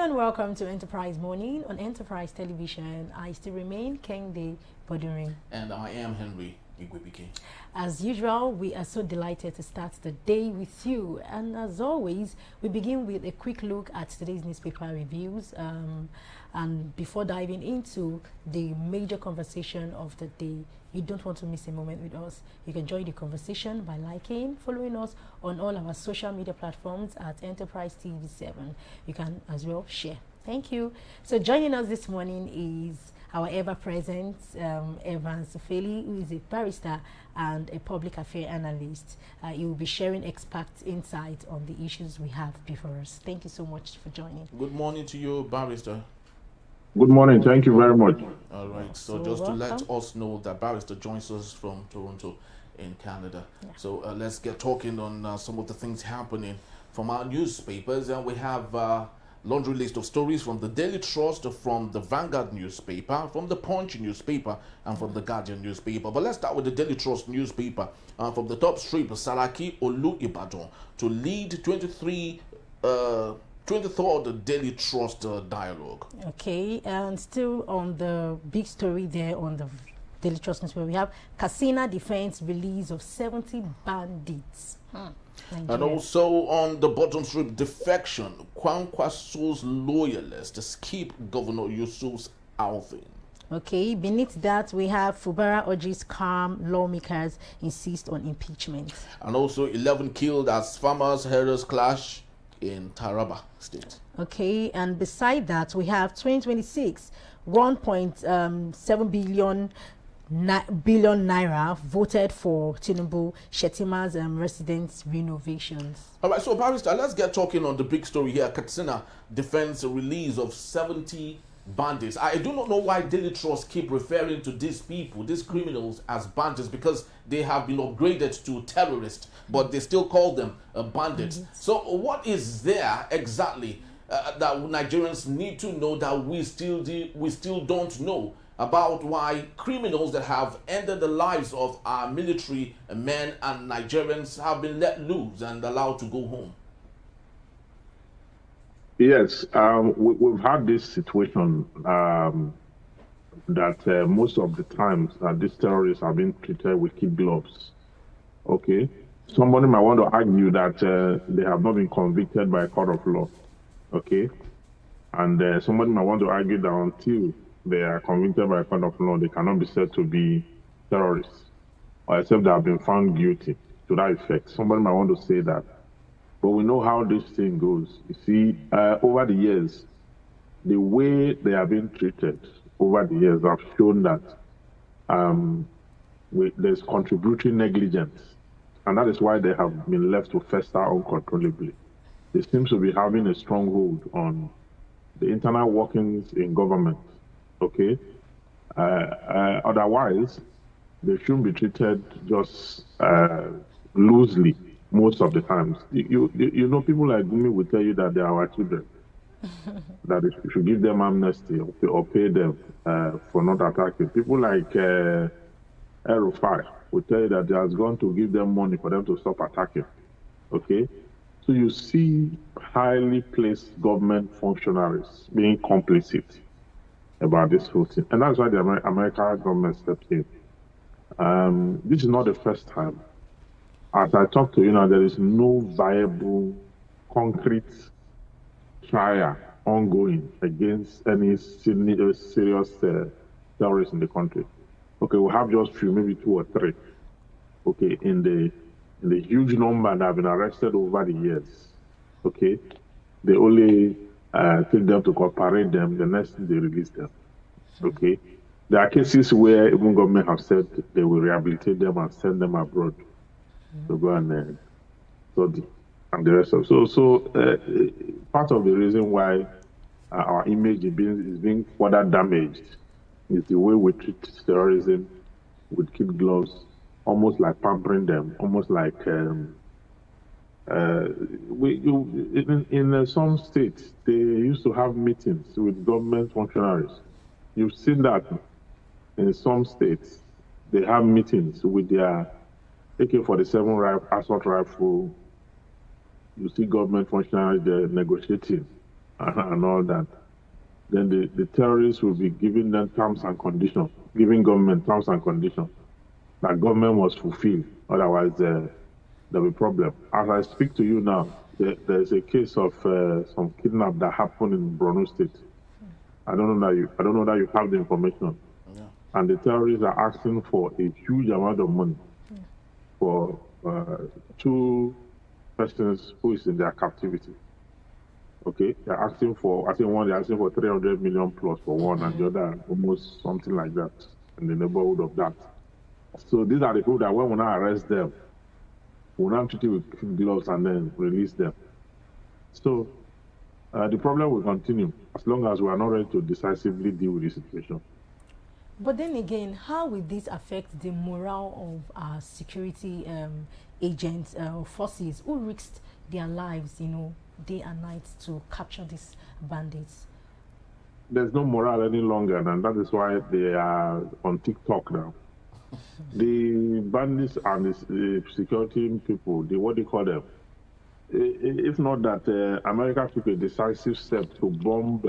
and welcome to Enterprise Morning on Enterprise Television. I still remain Kende Bodurin. And I am Henry Igwebike. As usual, we are so delighted to start the day with you. And as always, we begin with a quick look at today's newspaper reviews. And before diving into the major conversation of the day, you don't want to miss a moment with us. You can join the conversation by liking, following us on all our social media platforms at Enterprise TV7. You can as well share. Thank you. So joining us this morning is our ever-present Evans Sufeli, who is a barrister and a public affairs analyst. He will be sharing expert insight on the issues we have before us. Thank you so much for joining. Good morning to you, barrister. Good morning. Thank you very much. All right. So just welcome. To let us know that barrister joins us from Toronto in Canada. Yeah. So let's get talking on some of the things happening from our newspapers. And we have laundry list of stories from the Daily Trust, from the Vanguard newspaper, from the Punch newspaper, and from the Guardian newspaper. But let's start with the Daily Trust newspaper. From the top strip, Saraki Olu Ibadan to lead 23rd Daily Trust dialogue. Okay, and still on the big story there on the Daily Trust newspaper, we have Katsina defense release of 70 bandits. And also on the bottom strip, defection, Kwankwaso's loyalists skip Governor Yusuf's outing. Okay, beneath that we have Fubara urges calm, lawmakers insist on impeachment. And also 11 killed as farmers herders clash in Taraba State. Okay, and beside that we have 2026 1.7 billion naira voted for Tinubu Shetima's residence renovations. All right, so barrister, let's get talking on the big story here. Katsina defense release of 70 bandits. I do not know why Daily Trust keep referring to these people, these criminals, as bandits, because they have been upgraded to terrorists, but they still call them bandits. So what is there exactly that Nigerians need to know that we still don't know about why criminals that have ended the lives of our military men and Nigerians have been let loose and allowed to go home? Yes, we've had this situation that most of the times these terrorists have been treated with kid gloves. Okay, somebody might want to argue that they have not been convicted by a court of law. Okay, and somebody might want to argue that until they are convicted by a court of law, they cannot be said to be terrorists, or except they have been found guilty to that effect. Somebody might want to say that. But we know how this thing goes. You see, over the years, the way they have been treated over the years have shown that there's contributory negligence. And that is why they have been left to fester uncontrollably. They seem to be having a stronghold on the internal workings in government. Okay? Otherwise, they shouldn't be treated just loosely. Most of the times, you know, people like Gumi will tell you that they are our children, that you should give them amnesty or pay them for not attacking. People like Erufai will tell you that they are going to give them money for them to stop attacking. Okay, so you see highly placed government functionaries being complicit about this whole thing, and that's why the American government stepped in. This is not the first time. As I talk to you now, there is no viable, concrete trial ongoing against any serious terrorists in the country. Okay, we have just few, maybe 2 or 3. Okay, in the huge number that have been arrested over the years. Okay, they only take them to cooperate them. The next thing they release them. Okay, there are cases where even government have said they will rehabilitate them and send them abroad to go and study and the rest of part of the reason why our image is being further damaged is the way we treat terrorism with kid gloves, almost like pampering them, almost like in some states they used to have meetings with government functionaries. You've seen that in some states they have meetings with their AK-47 assault rifle. You see government functionaries there negotiating and all that. Then the terrorists will be giving them terms and conditions, giving government terms and conditions that government must fulfill. Otherwise, there'll be problem. As I speak to you now, there's a case of some kidnap that happened in Borno State. I don't know that you have the information. Yeah. And the terrorists are asking for a huge amount of money for two persons who is in their captivity. Okay, they're asking for, I think one, they're asking for 300 million plus for one, and the other almost something like that, in the neighborhood of that. So these are the people that when we now arrest them, we'll now treat it with gloves and then release them. So the problem will continue as long as we are not ready to decisively deal with the situation. But then again, how will this affect the morale of our security agents or forces who risked their lives, day and night to capture these bandits? There's no morale any longer, and that is why they are on TikTok now. The bandits and the security people, what do you call them? If not that America took a decisive step to bomb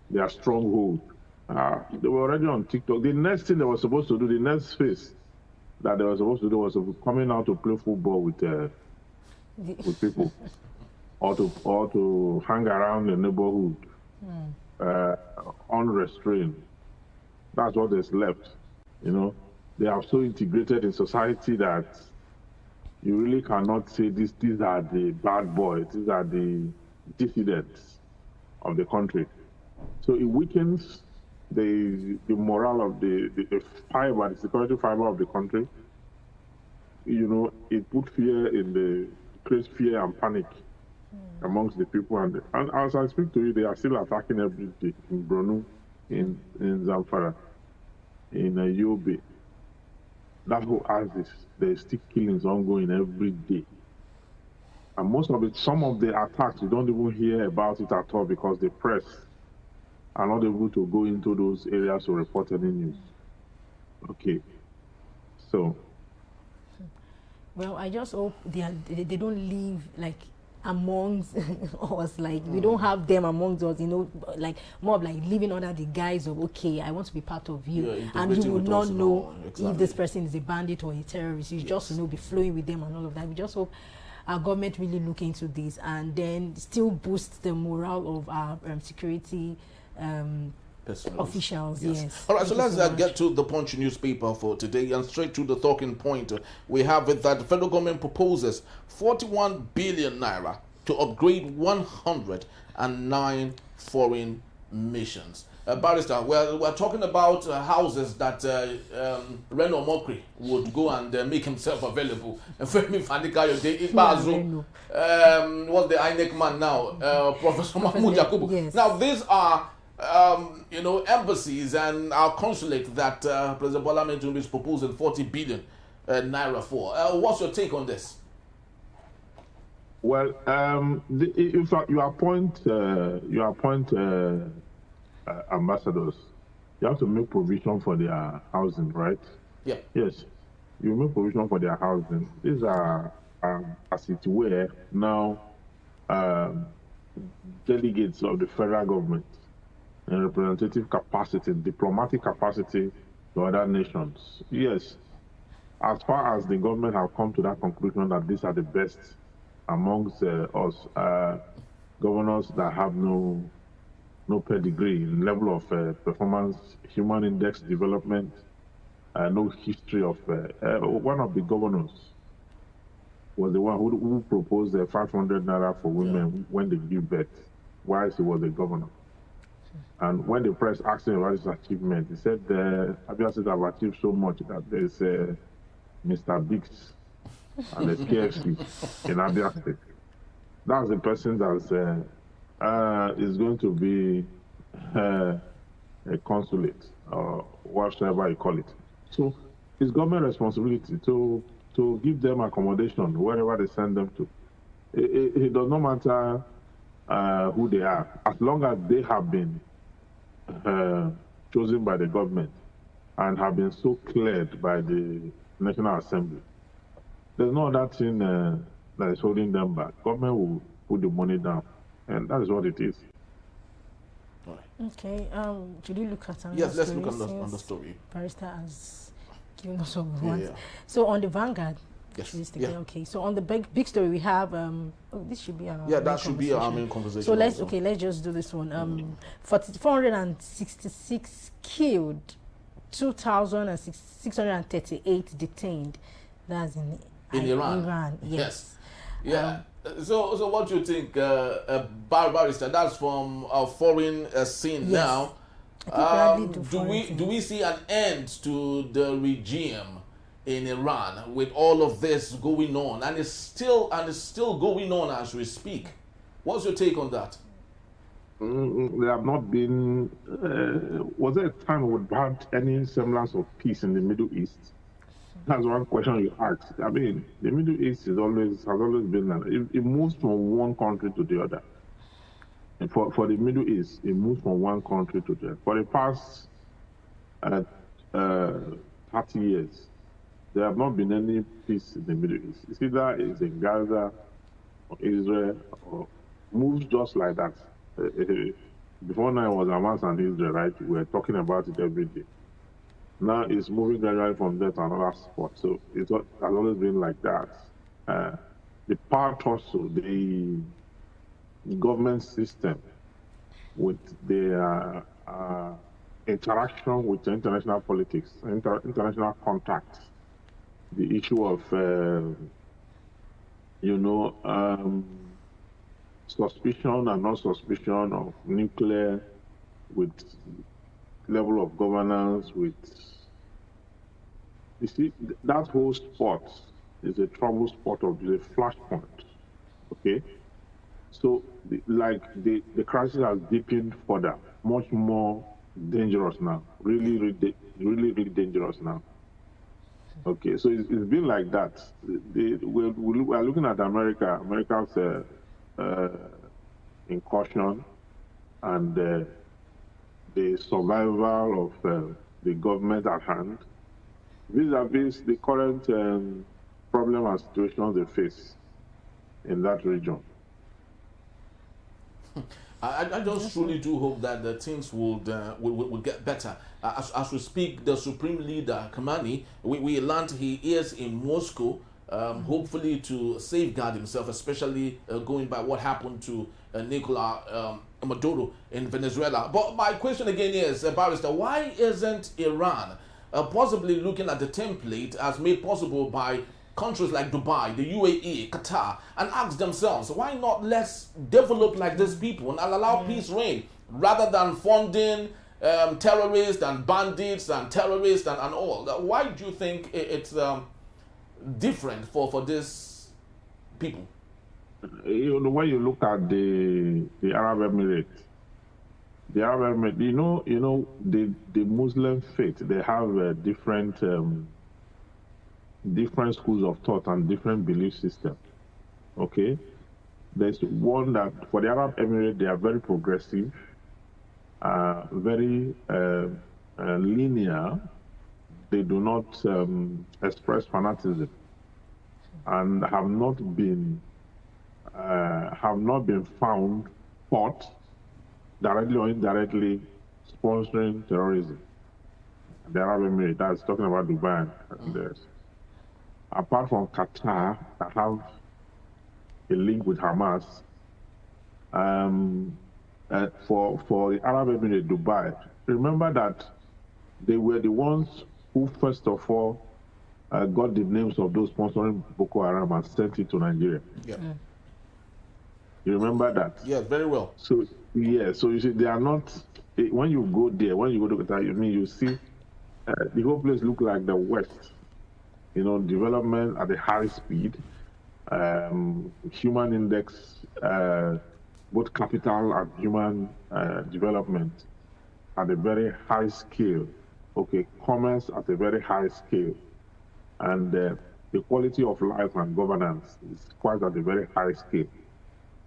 their stronghold, they were already on TikTok. The next thing they were supposed to do, the next phase that they were supposed to do was coming out to play football with people, or to hang around the neighborhood unrestrained. That's what is left. They are so integrated in society that you really cannot say these are the bad boys, these are the dissidents of the country. So it weakens the morale of the fiber, the security fiber of the country. It put creates fear and panic amongst the people. And as I speak to you, they are still attacking every day in Borno, in Zamfara, in Yobe. That's who has this. There's still killings ongoing every day. And some of the attacks, you don't even hear about it at all because the press are not able to go into those areas to report any news. Okay. So. Well, I just hope they don't live amongst us, we don't have them amongst us, more of living under the guise of, okay, I want to be part of you, and you will not know if this person is a bandit or a terrorist. You just be flowing with them and all of that. We just hope our government really look into this and then still boost the morale of our security officials. Yes. All right, so let's get to the Punch newspaper for today and straight to the talking point. We have it that the federal government proposes 41 billion naira to upgrade 109 foreign missions. Barrister, we're talking about houses that Reno Mokri would go and make himself available. Femi Fani-Kayode, Ipazu, what's the INEC man now? Professor Mahmoud Yakubu. Yes. Now, these are embassies and our consulate that President Bola Ahmed Tinubu is proposing 40 billion naira for. What's your take on this? Well, in fact, you appoint ambassadors. You have to make provision for their housing, right? Yeah. Yes, you make provision for their housing. These are, as it were, now delegates of the federal government in representative capacity, diplomatic capacity to other nations. Yes, as far as the government have come to that conclusion that these are the best amongst us, governors that have no pedigree in level of performance, human index development, no history of. One of the governors was the one who proposed 500 naira for women when they give birth, whilst he was a governor. And when the press asked him about his achievement, he said, Abia State have achieved so much that there's Mr. Biggs and there's KFC in Abia State. That's the person that is going to be a consulate, or whatever you call it. So it's government responsibility to give them accommodation wherever they send them to. It does not matter who they are, as long as they have been chosen by the government and have been so cleared by the National Assembly. There's no other thing that is holding them back. Government will put the money down and that is what it is. Okay. Should we look at another Yes, let's story, look on the story. Barrister has given us what we want. Yeah. So on the Vanguard. Yes. Okay. So on the big story we have this should be our that should be our main conversation. So let's just do this one. 466 killed, 2,638 detained. That's in Iran. Iran. Yes. Yeah. So what do you think, Barrister? That's from a foreign scene now. Do we see an end to the regime in Iran with all of this going on, and it's still going on as we speak? What's your take on that? There have not been. Was there a time without any semblance of peace in the Middle East? That's one question you asked. I mean, the Middle East has always been like it moves from one country to the other. And for the Middle East, it moves from one country to the other. For the past 30 years, there have not been any peace in the Middle East. It's either it's in Gaza or Israel, or moves just like that. Before now, it was Hamas and Israel, right? We were talking about it every day. Now it's moving gradually from there to another spot. So it has always been like that. The part also, the government system with their interaction with the international politics, international contacts, the issue of, suspicion and non-suspicion of nuclear, with level of governance, with, you see, that whole spot is a trouble spot of the flashpoint, okay? So, the crisis has deepened further, much more dangerous now, really dangerous now. Okay, so it's been like that. We're looking at America's incursion and the survival of the government at hand, vis-a-vis the current problem and situation they face in that region. I just truly do hope that the things will get better. As we speak, the Supreme Leader, Khamenei, we learned he is in Moscow, hopefully to safeguard himself, especially going by what happened to Nicolas Maduro in Venezuela. But my question again is, Barrister, why isn't Iran possibly looking at the template as made possible by countries like Dubai, the UAE, Qatar, and ask themselves, why not let's develop like these people and allow peace reign, rather than funding terrorists and bandits and terrorists and all? Why do you think it's different for these people? When you look at the Arab Emirates, the Muslim faith, they have different schools of thought and different belief systems. Okay, there's one that for the Arab Emirates, they are very progressive, very linear. They do not express fanaticism, and have not been found caught directly or indirectly sponsoring terrorism. The Arab Emirates, that's talking about Dubai and there's. Apart from Qatar, that have a link with Hamas, for the Arab Emirates, Dubai, remember that they were the ones who first of all got the names of those sponsoring Boko Haram and sent it to Nigeria. Yeah. You remember that? Yeah, very well. So you see, they are not. When you go there, when you go to Qatar, you see the whole place look like the West. Development at a high speed, human index, both capital and human development at a very high scale. Okay, commerce at a very high scale, and the quality of life and governance is quite at a very high scale.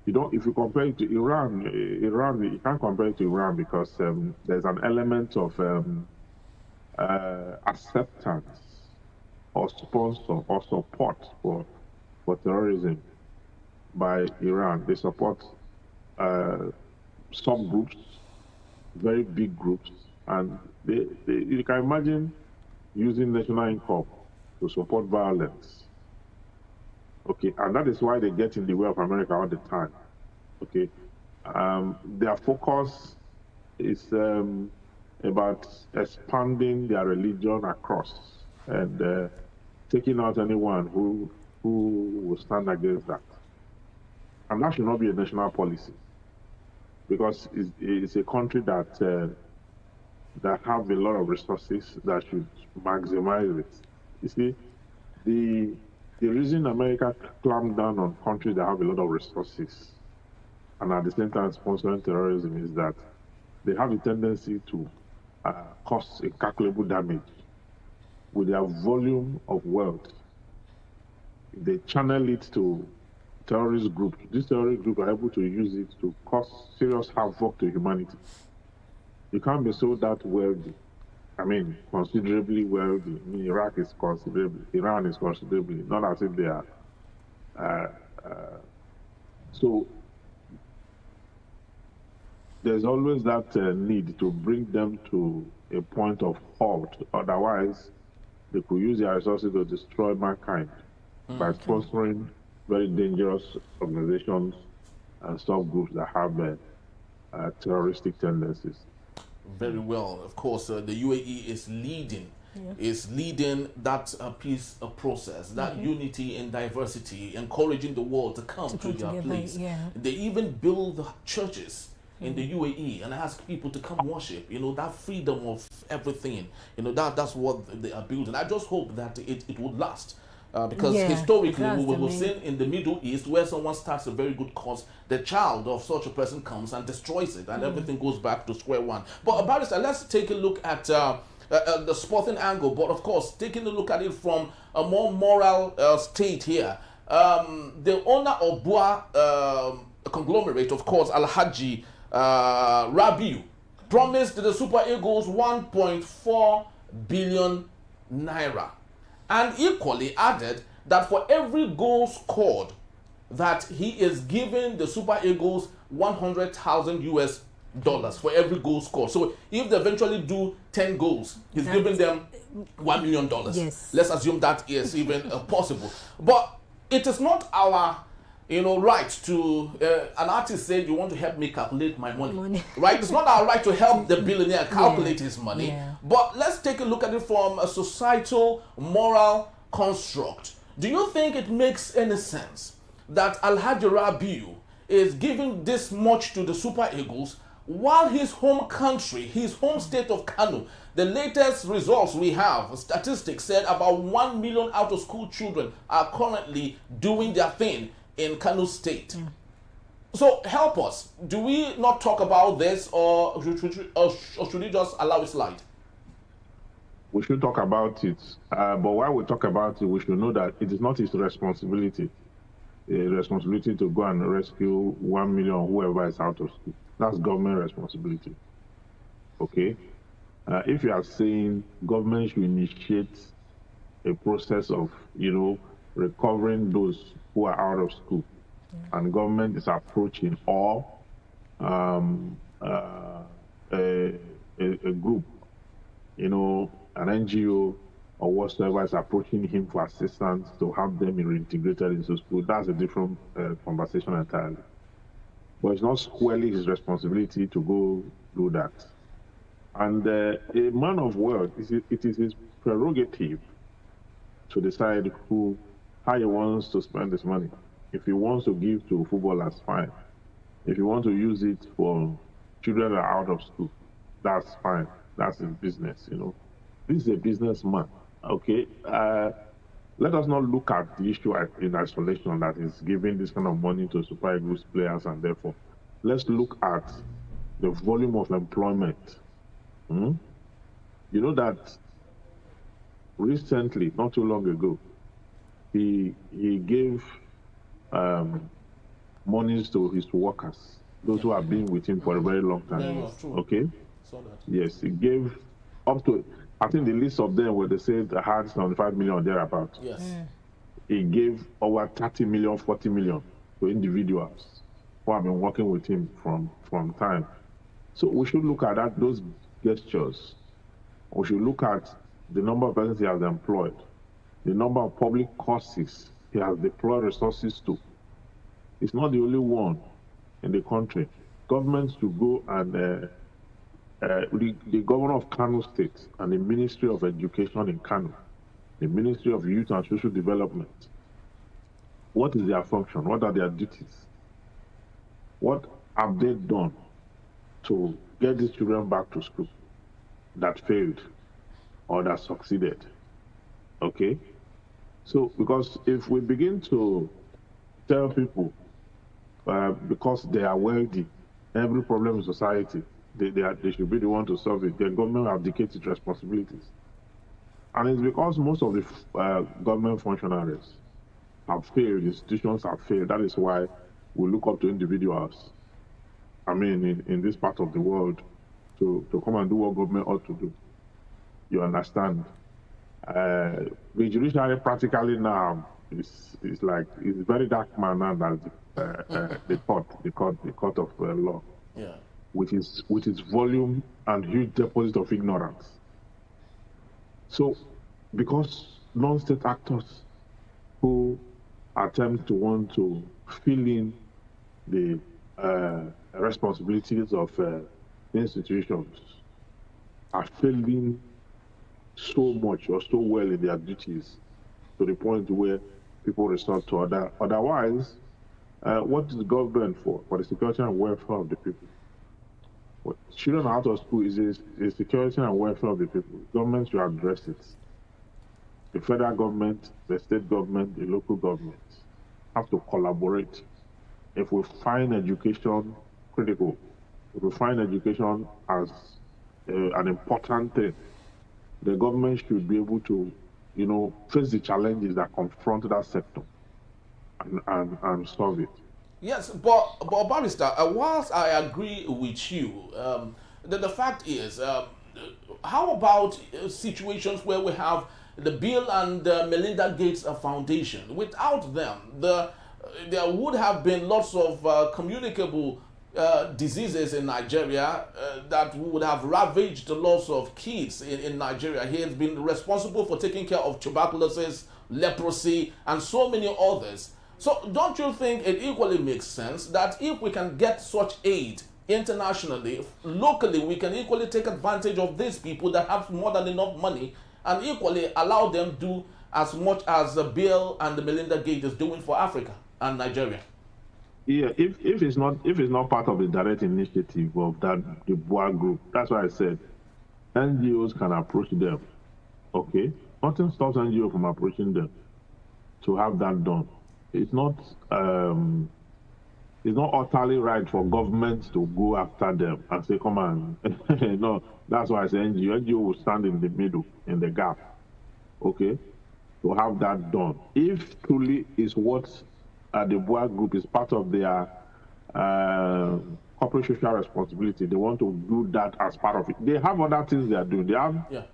If you compare it to Iran, you can't compare it to Iran because there's an element of acceptance or sponsor or support for terrorism by Iran. They support subgroups, very big groups, and you can imagine using national income to support violence. Okay, and that is why they get in the way of America all the time. Okay, their focus is about expanding their religion across and taking out anyone who will stand against that. And that should not be a national policy, because it's a country that that have a lot of resources that should maximize it. You see, the reason America clamped down on countries that have a lot of resources and at the same time sponsoring terrorism is that they have a tendency to cause incalculable damage with their volume of wealth. If they channel it to terrorist groups, these terrorist groups are able to use it to cause serious havoc to humanity. You can't be so that wealthy. I mean, considerably wealthy. I mean, Iraq is considerably, Iran is considerably, not as if they are. So there's always that need to bring them to a point of halt. Otherwise, they could use their resources to destroy mankind by sponsoring very dangerous organizations and subgroups that have terroristic tendencies. Very well. Of course, the UAE is leading that peace process, that unity and diversity, encouraging the world to come to their place. Yeah. They even build churches in the UAE and ask people to come worship. You know, that freedom of everything. You know, that's what they are building. I just hope that it would last. Because historically, we've seen in the Middle East where someone starts a very good cause, the child of such a person comes and destroys it, and everything goes back to square one. But Barrister, let's take a look at the sporting angle, but of course, taking a look at it from a more moral state here. The owner of Bua conglomerate, of course, Alhaji Rabiu, promised the Super Eagles 1.4 billion naira. And equally added that for every goal scored, that he is giving the Super Eagles $100,000 for every goal scored. So if they eventually do 10 goals, he's giving them $1 million. Yes. Let's assume that is even possible. But it is not our right to, an artist said, you want to help me calculate my money. Right? It's not our right to help the billionaire calculate his money. Yeah. But let's take a look at it from a societal, moral construct. Do you think it makes any sense that Alhaji Rabiu is giving this much to the Super Eagles while his home country, his home state of Kano, the latest results we have, statistics said about 1 million out-of-school children are currently doing their thing in Kano State. So help us. Do we not talk about this, or should we just allow it slide? We should talk about it. But while we talk about it, we should know that it is not his responsibility. A responsibility to go and rescue 1 million whoever is out of school. That's government responsibility. Okay? If you are saying government should initiate a process of, recovering those who are out of school, and government is approaching, or a group, an NGO or whatsoever is approaching him for assistance to have them reintegrated into school, that's a different conversation entirely. But it's not squarely his responsibility to go do that. And a man of wealth, it is his prerogative to decide how he wants to spend his money. If he wants to give to footballers, fine. If he wants to use it for children that are out of school, that's fine. That's his business, This is a businessman, okay? Let us not look at the issue in isolation, that is giving this kind of money to Super Eagles players, and therefore, let's look at the volume of employment. You know that recently, not too long ago, he gave monies to his workers, those who have been with him for a very long time. Okay? Yes, he gave up to, I think the list of them where they said had 75 million thereabout. Yes. He gave over 30 million, 40 million to individuals, who have been working with him from time. So we should look at those gestures. We should look at the number of persons he has employed, the number of public courses he has deployed resources to. It's not the only one in the country. Governments should go and the governor of Kano State and the Ministry of Education in Kano, the Ministry of Youth and Social Development. What is their function? What are their duties? What have they done to get these children back to school that failed or that succeeded? Okay? So, because if we begin to tell people because they are wealthy, every problem in society, they should be the one to solve it, then government will abdicate its responsibilities. And it's because most of the government functionaries have failed, institutions have failed. That is why we look up to individuals, I mean, in this part of the world, to come and do what government ought to do. You understand? The judiciary practically now is very dark man now than the court of law. Yeah. With its volume and huge deposit of ignorance. So, because non-state actors who attempt to want to fill in the responsibilities of institutions are failing so much or so well in their duties to the point where people resort to otherwise, what is the government for? For the security and welfare of the people. What children out of school is the security and welfare of the people. Government should address it. The federal government, the state government, the local government have to collaborate. If we find education critical, if we find education as an important thing, the government should be able to, face the challenges that confront that sector and solve it. Yes, but Barrister, whilst I agree with you, the fact is, how about situations where we have the Bill and Melinda Gates Foundation? Without them, there would have been lots of communicable diseases in Nigeria that would have ravaged lots of kids in Nigeria. He has been responsible for taking care of tuberculosis, leprosy, and so many others. So don't you think it equally makes sense that if we can get such aid internationally, locally, we can equally take advantage of these people that have more than enough money and equally allow them to do as much as Bill and the Melinda Gates is doing for Africa and Nigeria? Yeah, if it's not part of the direct initiative of the Boa group, that's why I said NGOs can approach them. Okay, nothing stops NGO from approaching them to have that done. It's not utterly right for governments to go after them and say, come on. No, that's why I say NGO. NGO will stand in the middle, in the gap, okay, to have that done. If truly is what the Boa group is part of their corporate social responsibility, they want to do that as part of it. They have other things they are doing. They have,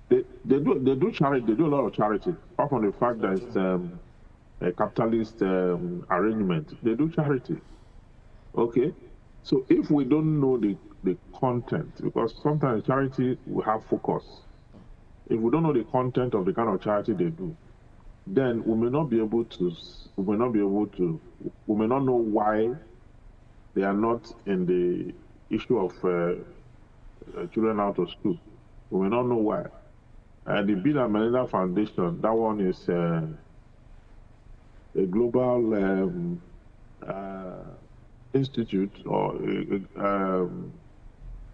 they do charity. They do a lot of charity. Apart from the fact that it's a capitalist arrangement, they do charity. Okay, so if we don't know the content, because sometimes charity will have focus. If we don't know the content of the kind of charity they do, then we may not know why they are not in the issue of children out of school. We may not know why. The Bill and Melinda Foundation, that one is a global institute or an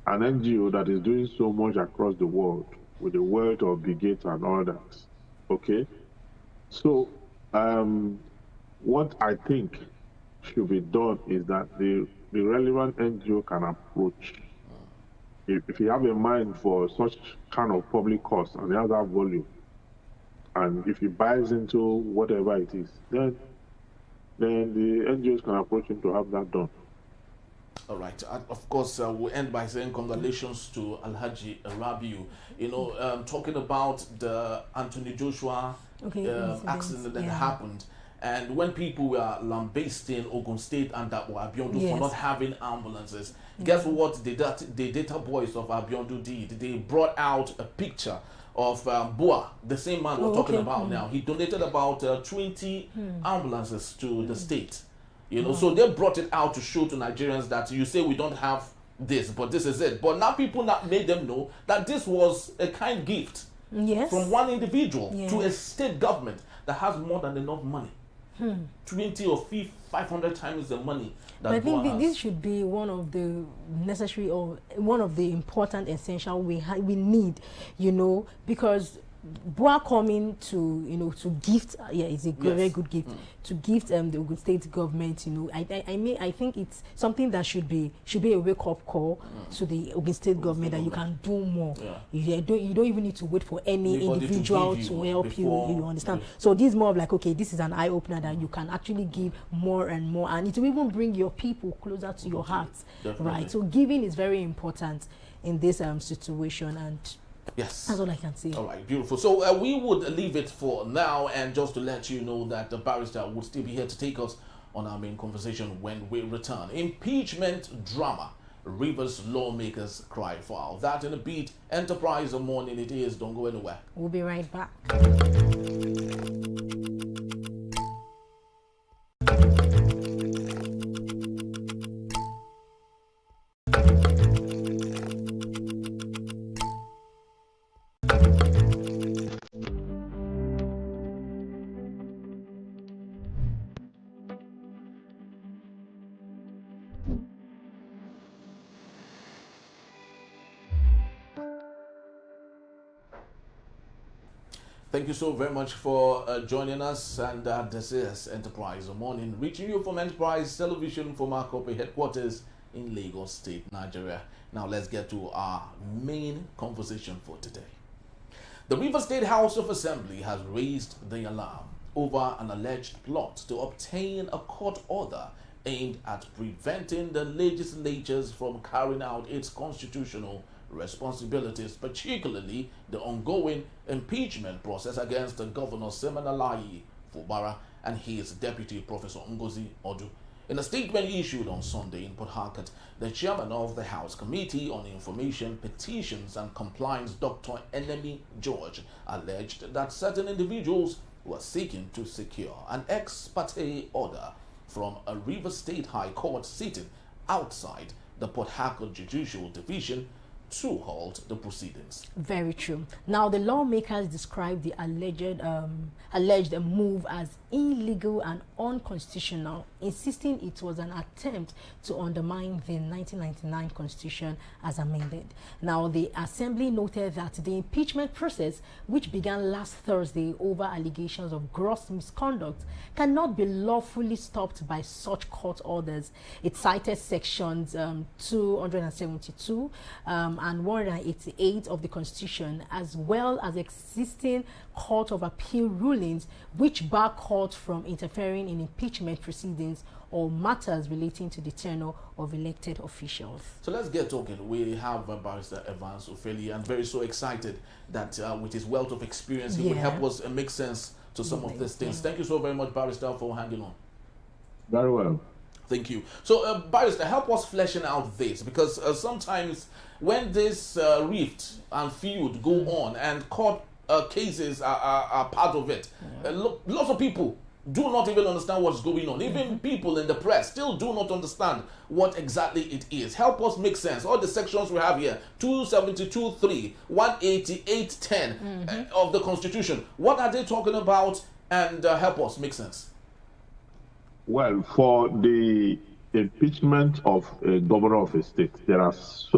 NGO that is doing so much across the world with the wealth of Bill Gates and all that. Okay? So, what I think should be done is that the relevant NGO can approach. If you have a mind for such kind of public cost and the other volume, and if he buys into whatever it is, then the NGOs can approach him to have that done. All right. Of course, we'll end by saying congratulations to Alhaji Rabiu. Talking about the Anthony Joshua accident that happened. And when people were lambasting Ogun State and that were Abiodun for not having ambulances, guess what the data boys of Abiodun did? They brought out a picture of Boa, the same man we're talking about now. He donated about 20 ambulances to the state. You know, so they brought it out to show to Nigerians that you say we don't have this, but this is it. But now people made them know that this was a kind gift from one individual to a state government that has more than enough money. 20 or 500 times the money that I think has. This should be one of the necessary or one of the important essential we need, you know, because Boa coming to, you know, to gift, it's a very good gift to gift the Ogun State government. You know, I think it's something that should be a wake up call to the Ogun State government that you can do more. You don't even need to wait for any individual to help you. You understand? So this is more of like, okay, this is an eye opener that you can actually give more and more, and it will even bring your people closer to your hearts, right? So giving is very important in this situation, and yes, that's all I can say. All right, beautiful. So we would leave it for now, and just to let you know that the barrister would still be here to take us on our main conversation when we return. Impeachment drama. Rivers lawmakers cry foul. That in a beat. Enterprise of morning it is. Don't go anywhere. We'll be right back. Thank you so very much for joining us, and this is Enterprise Morning, reaching you from Enterprise Television from our corporate headquarters in Lagos State, Nigeria. Now let's get to our main conversation for today. The Rivers State House of Assembly has raised the alarm over an alleged plot to obtain a court order aimed at preventing the legislatures from carrying out its constitutional responsibilities, particularly the ongoing impeachment process against Governor Siminalayi Fubara and his deputy, Professor Ngozi Odu. In a statement issued on Sunday in Port Harcourt, the chairman of the House Committee on Information, Petitions and Compliance, Dr. Enemy George, alleged that certain individuals were seeking to secure an ex parte order from a Rivers State High Court sitting outside the Port Harcourt Judicial Division to halt the proceedings. Very true. Now, the lawmakers described the alleged move as illegal and unconstitutional, insisting it was an attempt to undermine the 1999 Constitution as amended. Now, the Assembly noted that the impeachment process, which began last Thursday over allegations of gross misconduct, cannot be lawfully stopped by such court orders. It cited sections 272 and 188 of the Constitution, as well as existing Court of Appeal rulings which bar courts from interfering in impeachment proceedings or matters relating to the tenure of elected officials. So let's get talking. We have Barrister Evans Ofeli, and very so excited that with his wealth of experience, he would help us make sense to some of these things. Thank you so very much, Barrister, for hanging on. Very well. Thank you. So, Barrister, help us fleshing out this, because sometimes when this rift and feud go on and court cases are part of it, lots of people do not even understand what's going on. Even people in the press still do not understand what exactly it is. Help us make sense. All the sections we have here, 272.3, 188.10 of the Constitution, what are they talking about? And help us make sense. Well, for the impeachment of a governor of a state, there are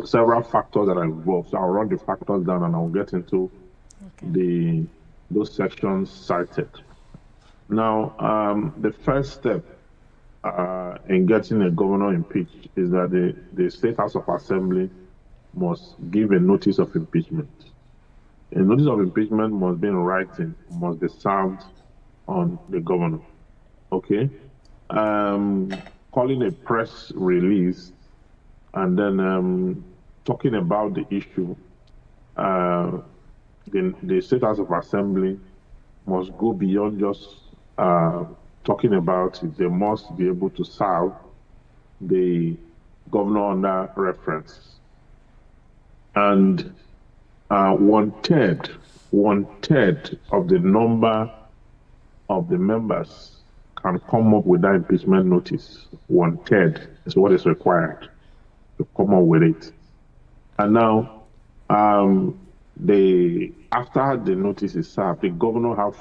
several factors that are involved. So I'll run the factors down and I'll get into those sections cited. Now, the first step in getting a governor impeached is that the State House of Assembly must give a notice of impeachment. A notice of impeachment must be in writing, must be served on the governor. Okay? Calling a press release and then talking about the issue, the State House of Assembly must go beyond just talking about is they must be able to serve the governor under reference. And 1/3 of the number of the members can come up with that impeachment notice. 1/3 is what is required to come up with it. And now, after the notice is served, the governor has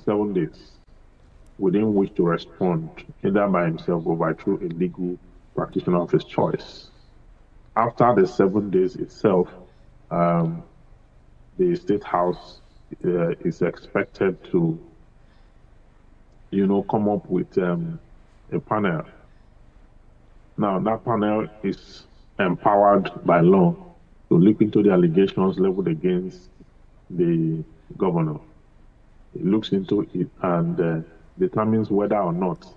7 days within which to respond, either by himself or by through a legal practitioner of his choice. After the 7 days itself, the State House is expected to, come up with a panel. Now, that panel is empowered by law to look into the allegations leveled against the governor. It looks into it and determines whether or not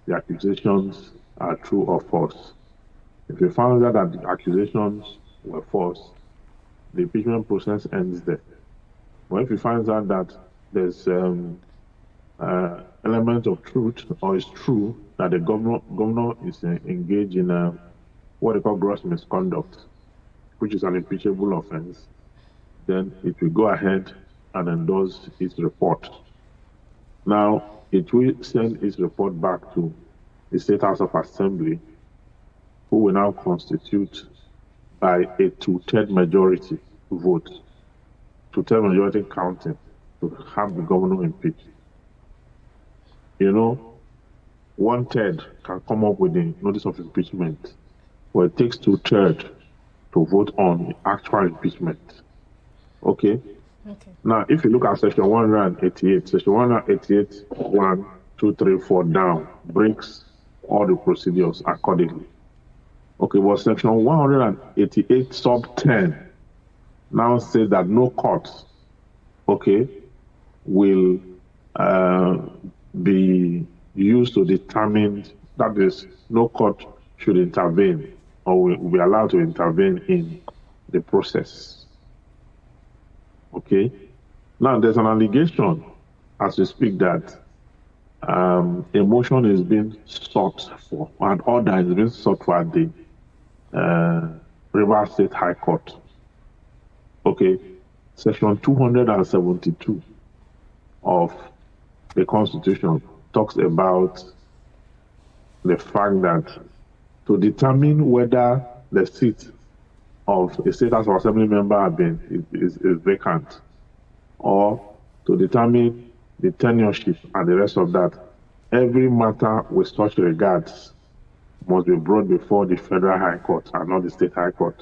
the accusations are true or false. If you found out that the accusations were false, the impeachment process ends there. But if you find out that there's element of truth, or it's true that the governor is engaged in what they call gross misconduct, which is an impeachable offense, then it will go ahead and endorse its report. Now, it will send its report back to the State House of Assembly, who will now constitute by a 2/3 majority vote, 2/3 majority counting, to have the governor impeached. 1/3 can come up with the notice of impeachment, but it takes 2/3 to vote on the actual impeachment. Okay? Now, if you look at section 188, section 188, 1, 2, 3, 4 down, breaks all the procedures accordingly. Okay, well, section 188 sub 10 now says that no court, will be used to determine, that is, no court should intervene or will be allowed to intervene in the process. Okay? Now, there's an allegation as we speak that a motion is being sought for, an order is being sought for at the Rivers State High Court. Okay? Section 272 of the Constitution talks about the fact that to determine whether the seat of a State House of Assembly member is vacant, or to determine the tenureship and the rest of that, every matter with such regards must be brought before the Federal High Court and not the State High Court.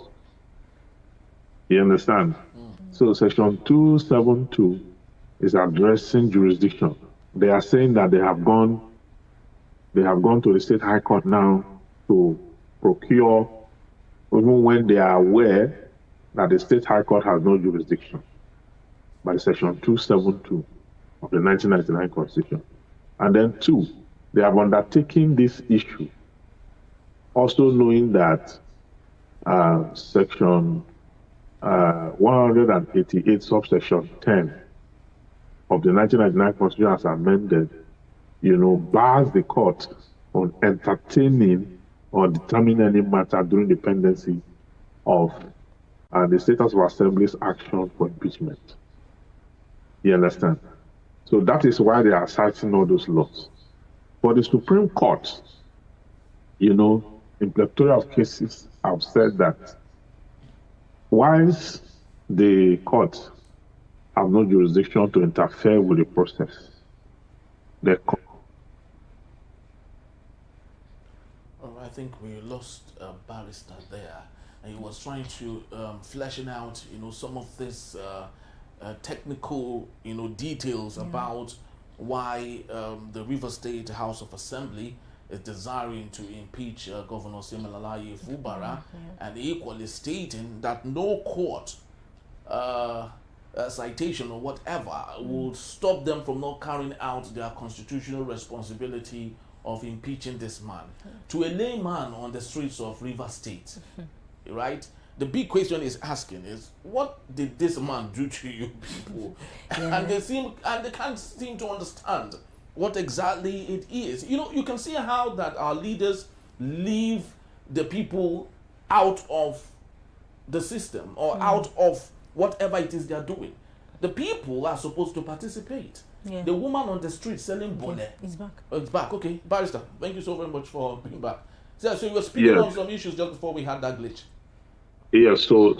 You understand? So section 272 is addressing jurisdiction. They are saying that they have gone to the State High Court now to procure, even when they are aware that the State High Court has no jurisdiction, by section 272 of the 1999 Constitution. And then 2, they have undertaken this issue, also knowing that section 188 subsection 10 of the 1999 Constitution as amended, bars the court on entertaining or determining any matter during the pendency of the State House of Assembly's action for impeachment. You understand? So that is why they are citing all those laws. For the Supreme Court, in plethora of cases, have said that whilst the court have no jurisdiction to interfere with the process, I think we lost a barrister there, and he was trying to fleshing out, some of this technical, details about why the Rivers State House of Assembly is desiring to impeach Governor Siminalayi Fubara, and equally stating that no court citation or whatever will stop them from not carrying out their constitutional responsibility of impeaching this man. To a layman on the streets of Rivers State, right? The big question is asking is, what did this man do to you people? And they can't seem to understand what exactly it is. You know, you can see how that our leaders leave the people out of the system or out of whatever it is they are doing. The people are supposed to participate. Yeah. The woman on the street selling bole. It's back. Oh, it's back. Okay, barrister, thank you so very much for being back. So you were speaking Yes. on some issues just before we had that glitch. Yes, so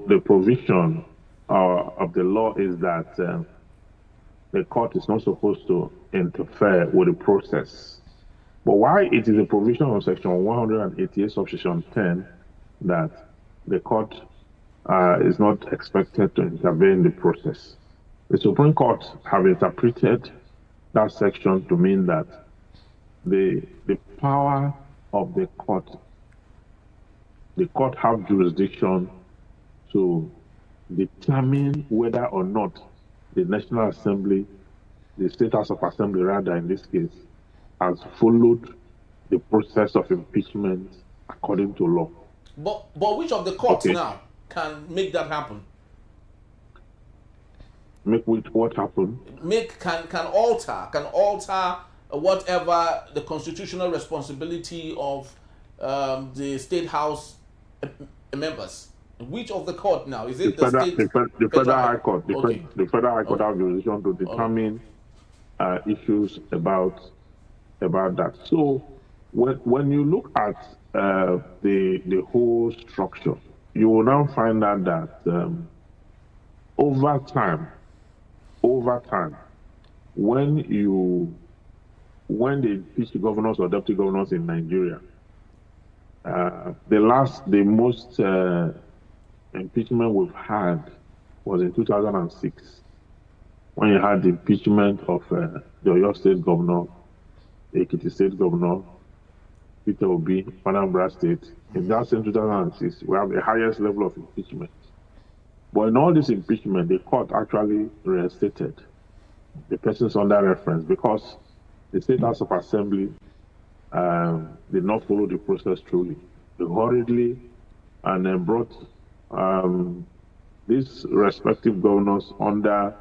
the provision of the law is that the court is not supposed to interfere with the process. But why it is a provision of Section 188, subsection 10, that the court is not expected to intervene in the process. The Supreme Court have interpreted that section to mean that the power of the court have jurisdiction to determine whether or not the National Assembly, the State House of Assembly rather in this case, has followed the process of impeachment according to law. But which of the courts Okay. now can make that happen? Make which what happen? Can alter whatever the constitutional responsibility of the State House members. Which of the court now? Is it the Federal High Court? Okay. The Federal High Court have jurisdiction to determine issues about that. So when you look at the whole structure, you will now find out that over time, when they impeach governors or deputy governors in Nigeria, the most impeachment we've had was in 2006, when you had the impeachment of the Oyo State Governor, the Ekiti State Governor, Peter Obi, Anambra State. In that same 2006, we have the highest level of impeachment. But in all this impeachment, the court actually reinstated the persons under reference because the State House of Assembly did not follow the process truly. They hurriedly and then brought these respective governors under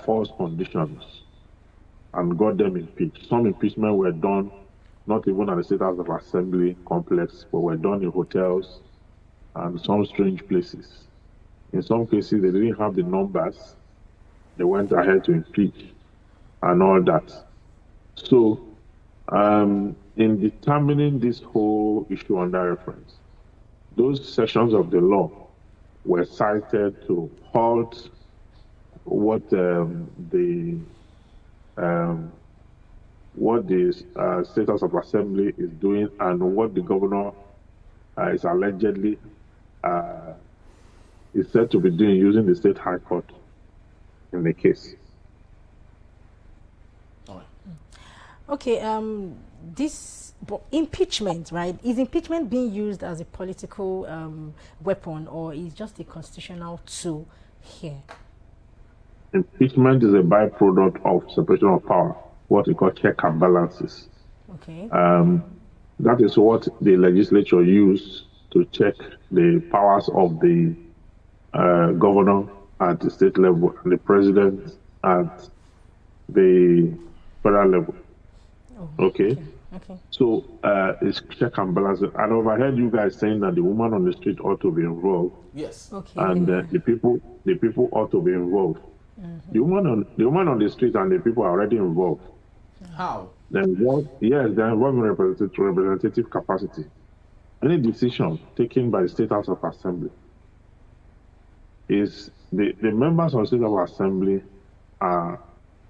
false conditions and got them impeached. Some impeachment were done not even at the State House of Assembly complex, but were done in hotels and some strange places. In some cases, they didn't have the numbers. They went ahead to impeach and all that. So, in determining this whole issue under reference, those sections of the law were cited to halt what the State House of Assembly is doing and what the governor is allegedly is said to be doing using the State High Court in the case. All right. Okay, this impeachment, right? Is impeachment being used as a political weapon, or is just a constitutional tool here? Impeachment is a byproduct of separation of power, what we call check and balances. Okay. That is what the legislature used to check the powers of the governor at the state level and the president at the federal level. Oh, Okay. Okay. So it's check and balance. And I've overheard you guys saying that the woman on the street ought to be involved, Yes. Okay. and the people ought to be involved. The woman on the street and the people are already involved. How? They're involved. Yes, they're involved in representative capacity. Any decision taken by the State House of Assembly is the members of the State House of Assembly are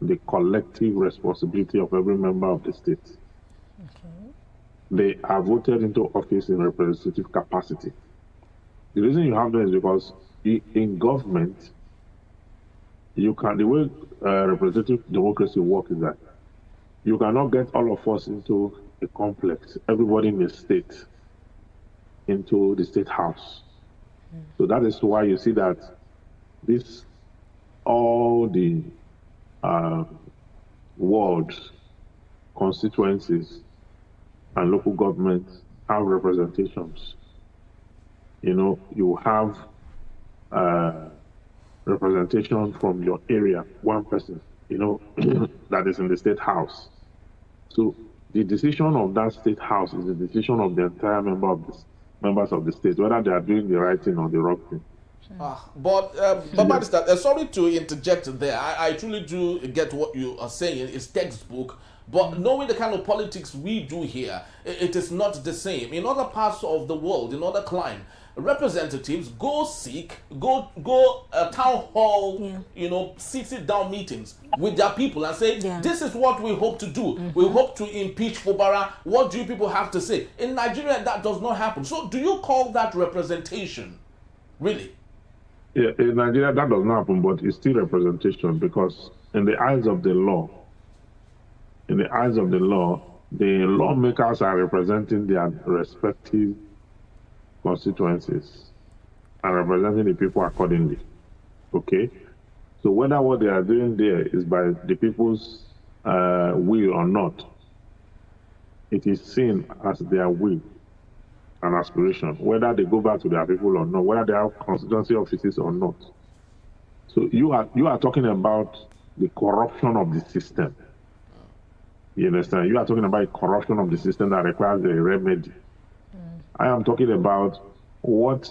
the collective responsibility of every member of the state. Okay. They are voted into office in representative capacity. The reason you have that is because in government, the way representative democracy works is that you cannot get all of us into a complex, everybody in the state, into the state house. So that is why you see that all the wards, constituencies, and local governments have representations. You know, you have representation from your area, one person. that is in the state house. So the decision of that state house is the decision of the entire members of the state, whether they are doing the right thing or the wrong thing. But Barrister, sorry to interject there. I truly do get what you are saying. It's textbook. But knowing the kind of politics we do here, it is not the same. In other parts of the world, in other climes, representatives go town hall, sit down meetings with their people and say, this is what we hope to do. We hope to impeach Fubara. What do you people have to say? In Nigeria, that does not happen. So do you call that representation? Really? Yeah, in Nigeria, that does not happen, but it's still representation, because in the eyes of the law, the lawmakers are representing their respective constituencies and representing the people accordingly. Okay? So whether what they are doing there is by the people's will or not, it is seen as their will and aspiration, whether they go back to their people or not, whether they have constituency offices or not. So you are talking about the corruption of the system. You understand? You are talking about a corruption of the system that requires a remedy. I am talking about what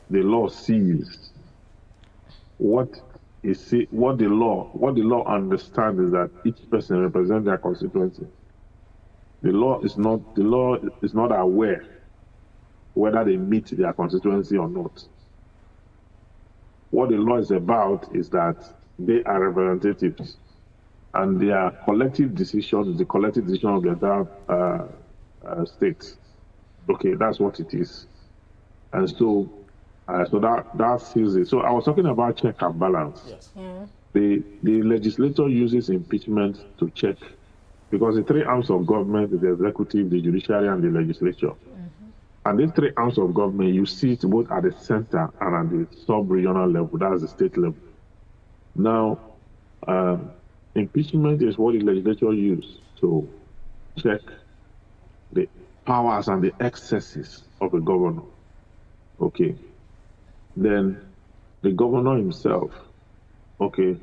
the law sees. What the law understands is that each person represents their constituency. The law is not aware whether they meet their constituency or not. What the law is about is that they are representatives, and their collective decision is the collective decision of the entire state. Okay, that's what it is. And so that seals it. So I was talking about check and balance. Yes. Yeah. The legislator uses impeachment to check, because the three arms of government is the executive, the judiciary, and the legislature. And these three arms of government, you see it both at the center and at the sub-regional level, that's the state level. Now, impeachment is what the legislature uses to check the powers and the excesses of the governor. Okay. Then the governor himself, okay,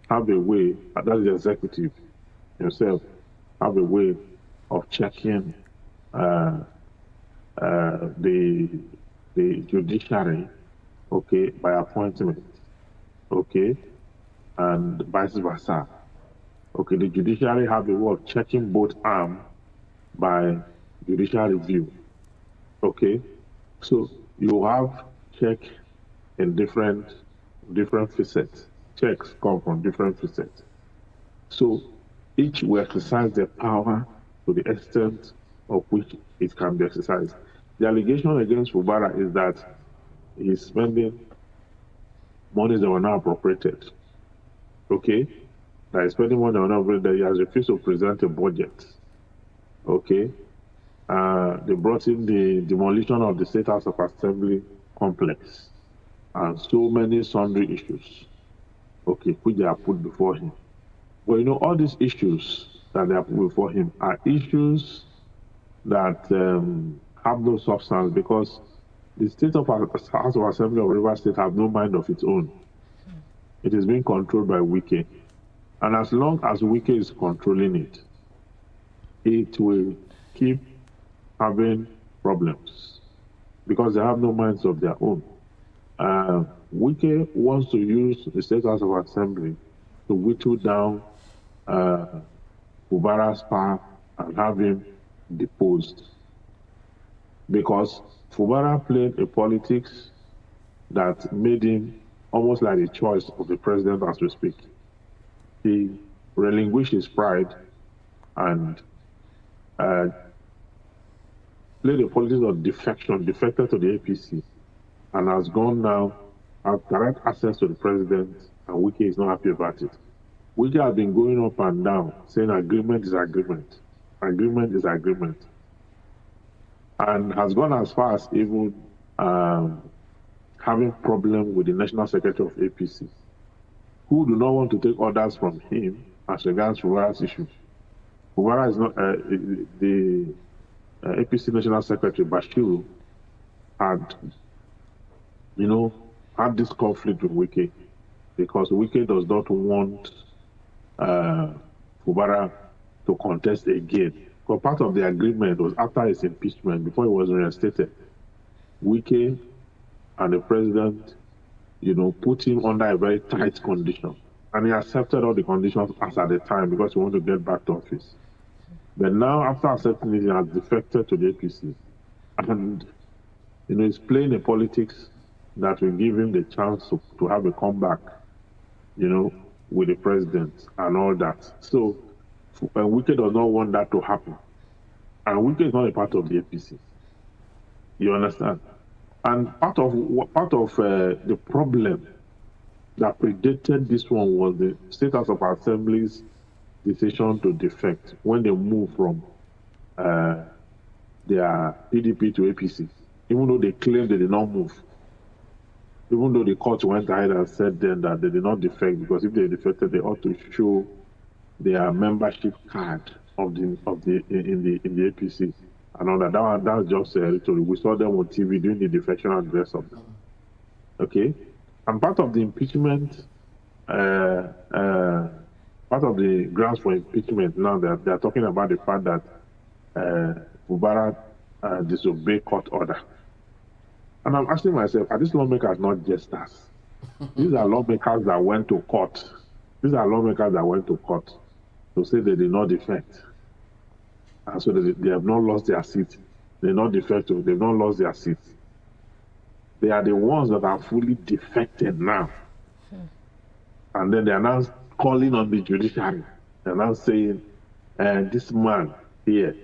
have a way, that is the executive himself, have a way of checking the judiciary, okay, by appointment, okay, and vice versa. Okay, the judiciary have a way of checking both arms by judicial review. Okay, so you have check in different facets. Checks come from different facets. So each will exercise their power to the extent of which it can be exercised. The allegation against Fubara is that he's spending monies that were not appropriated. Okay? That he's spending money that were not appropriated. He has refused to present a budget. Okay? They brought in the demolition of the State House of Assembly complex and so many sundry issues, okay, which they are put before him. But all these issues that they are put before him are issues that have no substance, because the State of House of Assembly of Rivers State have no mind of its own. It is being controlled by Wike. And as long as Wike is controlling it, it will keep having problems because they have no minds of their own. Wike wants to use the State House of Assembly to whittle down Fubara's power and have him deposed, because Fubara played a politics that made him almost like a choice of the president as we speak. He relinquished his pride and played a politics of defection, defected to the APC, and has gone now, have direct access to the president, and Wike is not happy about it. Wike has been going up and down, saying agreement is agreement, agreement is agreement, and has gone as far as even having problem with the National Secretary of APC, who do not want to take orders from him as regards Fubara's issues. Fubara is not, the APC National Secretary, Bashiru, had, had this conflict with Wike, because Wike does not want Fubara to contest again. Because part of the agreement was after his impeachment, before he was reinstated, Wike and the president, put him under a very tight condition. And he accepted all the conditions as at the time because he wanted to get back to office. But now, after accepting it, he has defected to the APC. And, he's playing a politics that will give him the chance to have a comeback, with the president and all that. So, Wike does not want that to happen. And Wike is not a part of the APC. You understand? And part of the problem that predated this one was the State House of Assembly's decision to defect when they moved from their PDP to APC, even though they claimed they did not move. Even though the court went ahead and said then that they did not defect, because if they defected, they ought to show their membership card in the APC and all that. That was just rhetoric. We saw them on TV doing the defection address of them. Okay, and part of the impeachment, part of the grounds for impeachment now that they are talking about the fact that Fubara disobeyed court order. And I'm asking myself, are these lawmakers not jesters? These are lawmakers that went to court. These are lawmakers that went to court to say they did not defect. And so they have not lost their seat. They did not defect, they've not lost their seats. They are the ones that are fully defected now. And then they are now calling on the judiciary. They're now saying, this man here,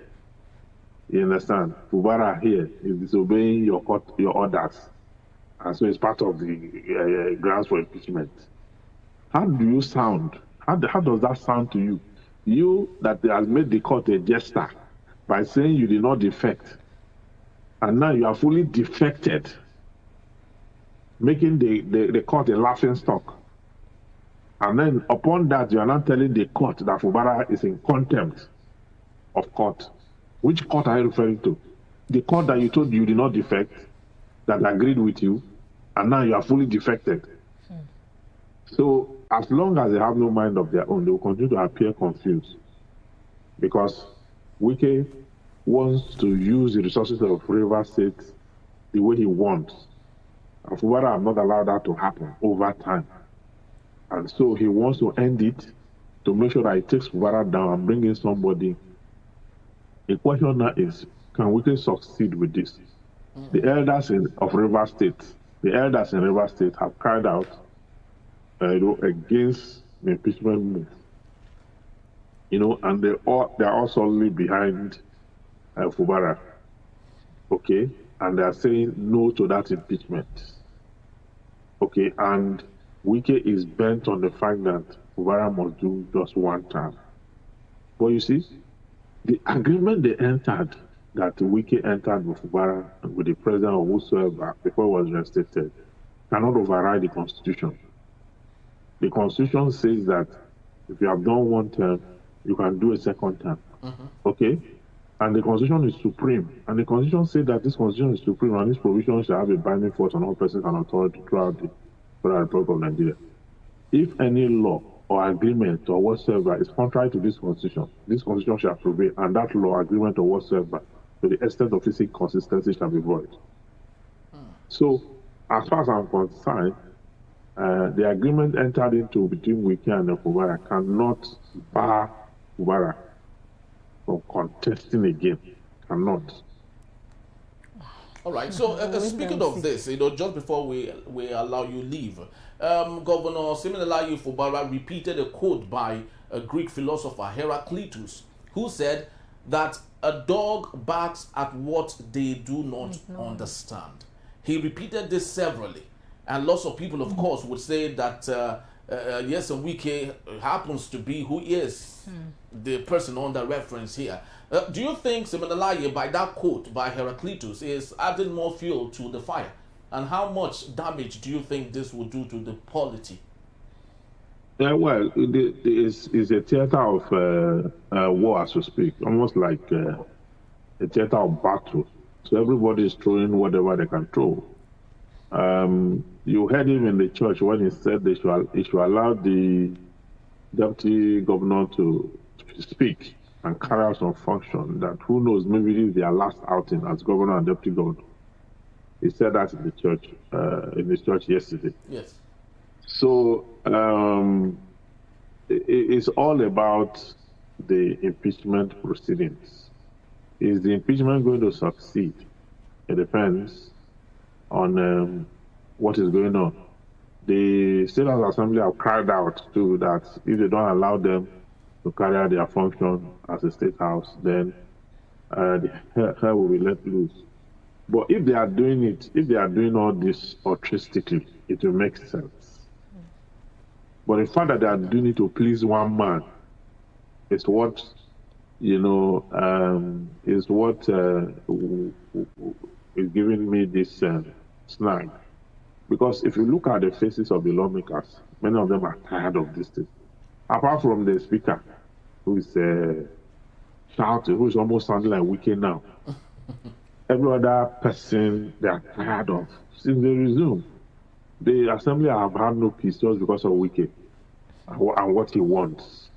you understand, Fubara here is disobeying your orders. And so it's part of the grounds for impeachment. How do you sound? How does that sound to you? You that has made the court a jester by saying you did not defect, and now you are fully defected, making the court a laughing stock. And then upon that, you are now telling the court that Fubara is in contempt of court. Which court are you referring to? The court that you told you did not defect, that agreed with you, and now you are fully defected. So as long as they have no mind of their own, they will continue to appear confused. Because Wike wants to use the resources of River State the way he wants. And Fubara have not allowed that to happen over time. And so he wants to end it to make sure that he takes Fubara down and bring in somebody. The question now is, can Wike succeed with this? The elders of River State, have carried out against the impeachment move. And they are all solidly behind Fubara. Okay, and they are saying no to that impeachment. Okay, and Wike is bent on the fact that Fubara must do just one term. But you see, the agreement they entered, that Wike entered with Fubara and with the president or whosoever before it was reinstated, cannot override the Constitution. The Constitution says that if you have done one term, you can do a second term. Okay? And the Constitution is supreme. And the Constitution says that this Constitution is supreme and this provision shall have a binding force on all persons and authority throughout the Federal Republic of Nigeria. If any law or agreement or whatsoever is contrary to this Constitution shall prevail, and that law, agreement, or whatsoever, to the extent of its inconsistency, shall be void. So, as far as I'm concerned, the agreement entered into between Wike and Fubara cannot bar Fubara from contesting again. Cannot. All right. So, speaking of this, just before we allow you leave, Governor Siminalayi Fubara repeated a quote by a Greek philosopher, Heraclitus, who said that a dog barks at what they do not understand. He repeated this severally, and lots of people, of course, would say that yes, Wike happens to be who is the person under reference here. Do you think Siminalayi, by that quote by Heraclitus, is adding more fuel to the fire? And how much damage do you think this will do to the polity? Well, it is a theater of war, as we speak, almost like a theater of battle. So everybody is throwing whatever they can throw. You heard him in the church when he said they should allow the deputy governor to speak and carry out some function that who knows, maybe this is their last outing as governor and deputy governor. He said that in the church yesterday. Yes. So it's all about the impeachment proceedings. Is the impeachment going to succeed? It depends on what is going on. The State House Assembly have cried out too that if they don't allow them to carry out their function as a state house, then the hell will be let loose. But if they are doing it, if they are doing all this altruistically, it will make sense. But the fact that they are doing it to please one man is what, is what is giving me this snag. Because if you look at the faces of the lawmakers, many of them are tired of this thing. Apart from the speaker, who is shouting, who is almost sounding like Wiki now. Every other person they are tired of. Since they resumed, the assembly have had no peace just because of Wiki and what he wants.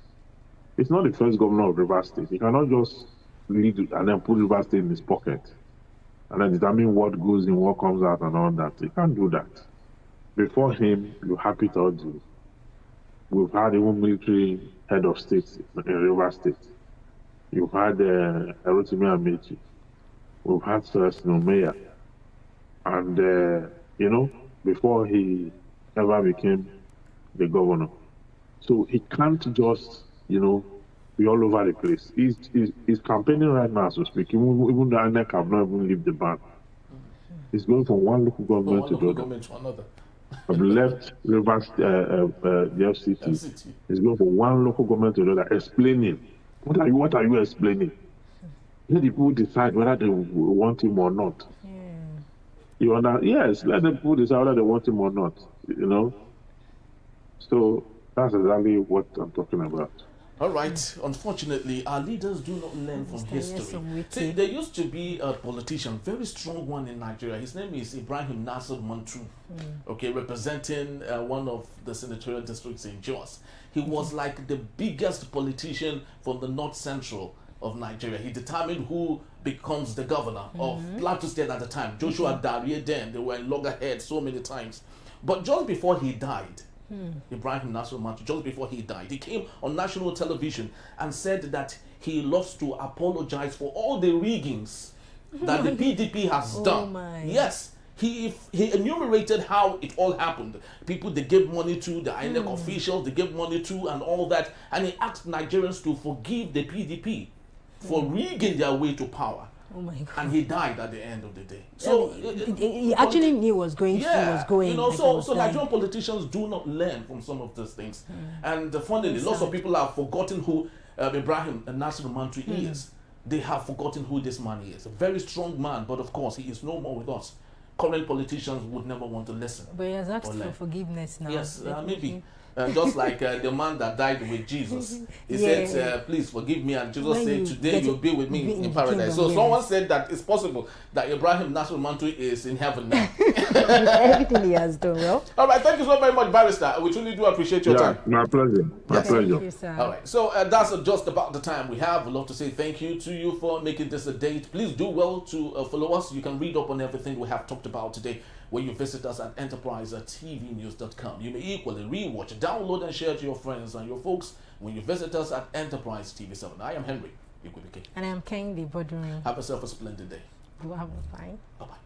It's not the first governor of Rivers State. He cannot just lead and then put Rivers State in his pocket and then determine what goes in, what comes out, and all that. He can't do that. Before him, you had Peter Odu. We've had even military head of state in Rivers State. You've had Erupted Amechi. We've had Celestino Mayor. And, before he ever became the governor. So he can't just, be all over the place. He's campaigning right now, so to speak. Even the INEC have not even left the ban. He's going from one local government to another. I've left Rivers, the FCT. He's going from one local government to another, explaining. What are you explaining? Let the people decide whether they want him or not. Yeah. Yes, let the people decide whether they want him or not. So that's exactly what I'm talking about. All right. Unfortunately, our leaders do not learn from history. See, there used to be a politician, very strong one in Nigeria. His name is Ibrahim Nasir Mantu, representing one of the senatorial districts in Jos. He was like the biggest politician from the north central of Nigeria. He determined who becomes the governor of Plateau State at the time. Joshua Darie then, they were in loggerheads so many times. But just before he died, Ibrahim Nasir Mantu, just before he died, he came on national television and said that he loves to apologize for all the riggings that the PDP has done. Yes, he enumerated how it all happened. People they gave money to, the INEC officials they gave money to, and all that. And he asked Nigerians to forgive the PDP for rigging their way to power. Oh my God. And he died at the end of the day. So he actually knew was going. So Nigerian politicians do not learn from some of these things. And funnily, lots of people have forgotten who Ibrahim Nasir Mantu is. They have forgotten who this man is. A very strong man, but of course he is no more with us. Current politicians would never want to listen. But he has asked for forgiveness now. Yes, maybe. Just like the man that died with Jesus. He said, please forgive me. And Jesus said, today you'll be with me in paradise. So someone said that it's possible that Ibrahim Nasir Mantu is in heaven now. Everything he has done well. All right, thank you so very much, Barrister. We truly do appreciate your time. My pleasure. My pleasure. Thank you, sir. All right, so that's just about the time we have. We'd love to say thank you to you for making this a date. Please do well to follow us. You can read up on everything we have talked about today when you visit us at enterprisetvnews.com. You may equally rewatch, download, and share to your friends and your folks when you visit us at Enterprise TV 7. I am Henry Ikwibike. And I am Ken the Boduri. Have yourself a splendid day. You have a fine. Bye-bye.